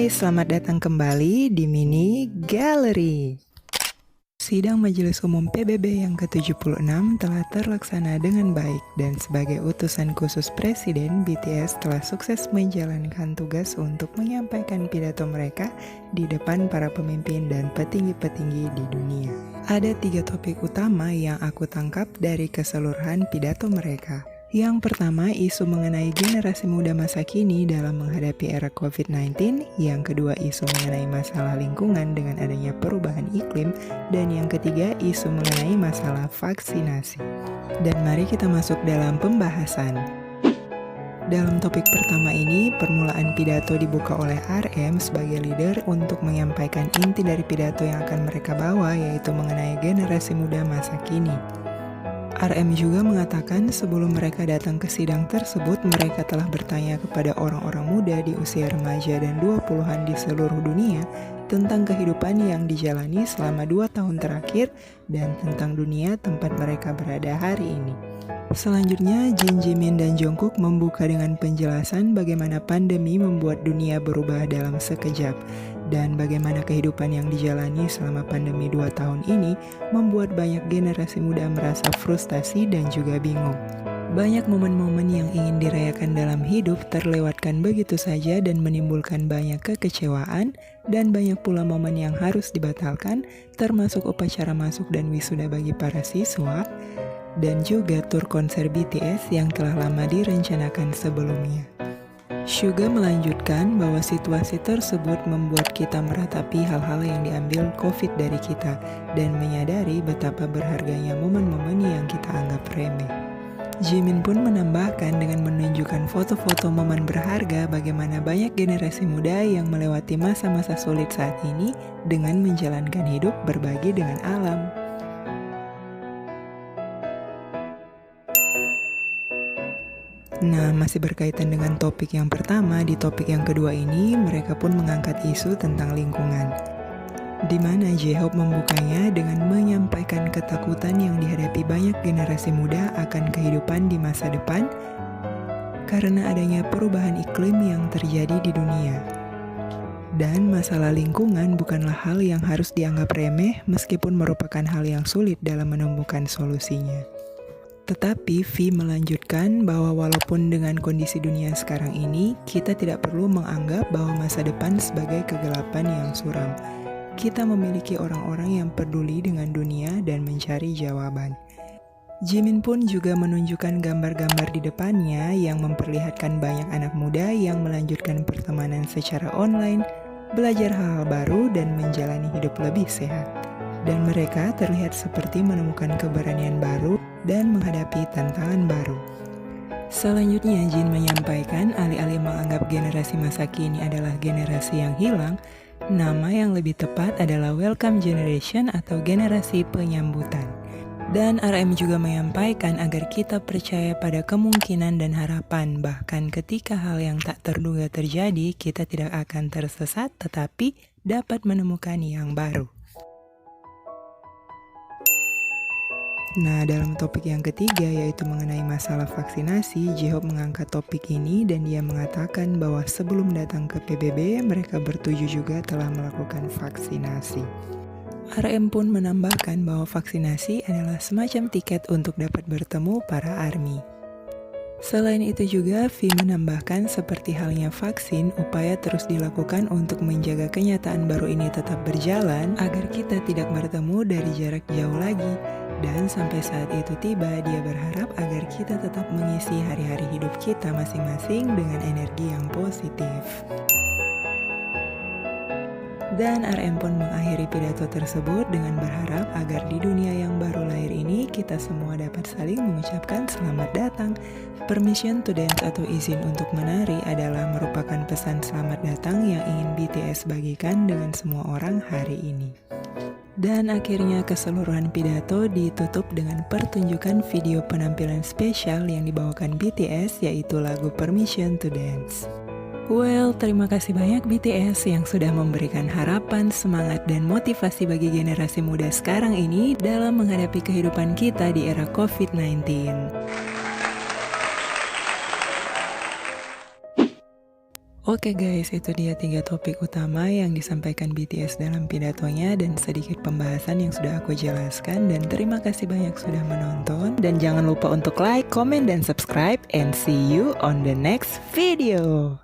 Hai, selamat datang kembali di Mini Gallery. Sidang Majelis Umum PBB yang ke-76 telah terlaksana dengan baik dan sebagai utusan khusus Presiden, BTS telah sukses menjalankan tugas untuk menyampaikan pidato mereka di depan para pemimpin dan petinggi-petinggi di dunia. Ada 3 topik utama yang aku tangkap dari keseluruhan pidato mereka. Yang pertama, isu mengenai generasi muda masa kini dalam menghadapi era COVID-19. Yang kedua, isu mengenai masalah lingkungan dengan adanya perubahan iklim. Dan yang ketiga, isu mengenai masalah vaksinasi. Dan mari kita masuk dalam pembahasan. Dalam topik pertama ini, permulaan pidato dibuka oleh RM sebagai leader untuk menyampaikan inti dari pidato yang akan mereka bawa, yaitu mengenai generasi muda masa kini. RM juga mengatakan sebelum mereka datang ke sidang tersebut, mereka telah bertanya kepada orang-orang muda di usia remaja dan 20-an di seluruh dunia tentang kehidupan yang dijalani selama 2 tahun terakhir dan tentang dunia tempat mereka berada hari ini. Selanjutnya, Jin, Jimin, dan Jungkook membuka dengan penjelasan bagaimana pandemi membuat dunia berubah dalam sekejap dan bagaimana kehidupan yang dijalani selama pandemi 2 tahun ini membuat banyak generasi muda merasa frustasi dan juga bingung. Banyak momen-momen yang ingin dirayakan dalam hidup terlewatkan begitu saja dan menimbulkan banyak kekecewaan, dan banyak pula momen yang harus dibatalkan, termasuk upacara masuk dan wisuda bagi para siswa, dan juga tur konser BTS yang telah lama direncanakan sebelumnya. Suga melanjutkan bahwa situasi tersebut membuat kita meratapi hal-hal yang diambil COVID dari kita dan menyadari betapa berharganya momen-momen yang kita anggap remeh. Jimin pun menambahkan dengan menunjukkan foto-foto momen berharga bagaimana banyak generasi muda yang melewati masa-masa sulit saat ini dengan menjalankan hidup berbagi dengan alam. Nah, masih berkaitan dengan topik yang pertama, di topik yang kedua ini mereka pun mengangkat isu tentang lingkungan, di mana J-Hope membukanya dengan menyampaikan ketakutan yang dihadapi banyak generasi muda akan kehidupan di masa depan karena adanya perubahan iklim yang terjadi di dunia. Dan masalah lingkungan bukanlah hal yang harus dianggap remeh meskipun merupakan hal yang sulit dalam menemukan solusinya. Tetapi V melanjutkan bahwa walaupun dengan kondisi dunia sekarang ini, kita tidak perlu menganggap bahwa masa depan sebagai kegelapan yang suram. Kita memiliki orang-orang yang peduli dengan dunia dan mencari jawaban. Jimin pun juga menunjukkan gambar-gambar di depannya yang memperlihatkan banyak anak muda yang melanjutkan pertemanan secara online, belajar hal-hal baru, dan menjalani hidup lebih sehat. Dan mereka terlihat seperti menemukan keberanian baru dan menghadapi tantangan baru. Selanjutnya, Jin menyampaikan alih-alih menganggap generasi masa kini adalah generasi yang hilang, nama yang lebih tepat adalah Welcome Generation atau generasi penyambutan. Dan RM juga menyampaikan agar kita percaya pada kemungkinan dan harapan, bahkan ketika hal yang tak terduga terjadi, kita tidak akan tersesat tetapi dapat menemukan yang baru. Nah, dalam topik yang ketiga yaitu mengenai masalah vaksinasi, J-Hope mengangkat topik ini dan dia mengatakan bahwa sebelum datang ke PBB, mereka bertujuh juga telah melakukan vaksinasi. RM pun menambahkan bahwa vaksinasi adalah semacam tiket untuk dapat bertemu para ARMY. Selain itu juga, V menambahkan seperti halnya vaksin, upaya terus dilakukan untuk menjaga kenyataan baru ini tetap berjalan agar kita tidak bertemu dari jarak jauh lagi. Dan sampai saat itu tiba, dia berharap agar kita tetap mengisi hari-hari hidup kita masing-masing dengan energi yang positif. Dan RM pun mengakhiri pidato tersebut dengan berharap agar di dunia yang baru lahir ini kita semua dapat saling mengucapkan selamat datang. Permission to dance atau izin untuk menari adalah merupakan pesan selamat datang yang ingin BTS bagikan dengan semua orang hari ini. Dan akhirnya keseluruhan pidato ditutup dengan pertunjukan video penampilan spesial yang dibawakan BTS yaitu lagu Permission to Dance. Well, terima kasih banyak BTS yang sudah memberikan harapan, semangat, dan motivasi bagi generasi muda sekarang ini dalam menghadapi kehidupan kita di era COVID-19. Oke guys, itu dia 3 topik utama yang disampaikan BTS dalam pidatonya dan sedikit pembahasan yang sudah aku jelaskan. Dan terima kasih banyak sudah menonton. Dan jangan lupa untuk like, comment, dan subscribe. And see you on the next video.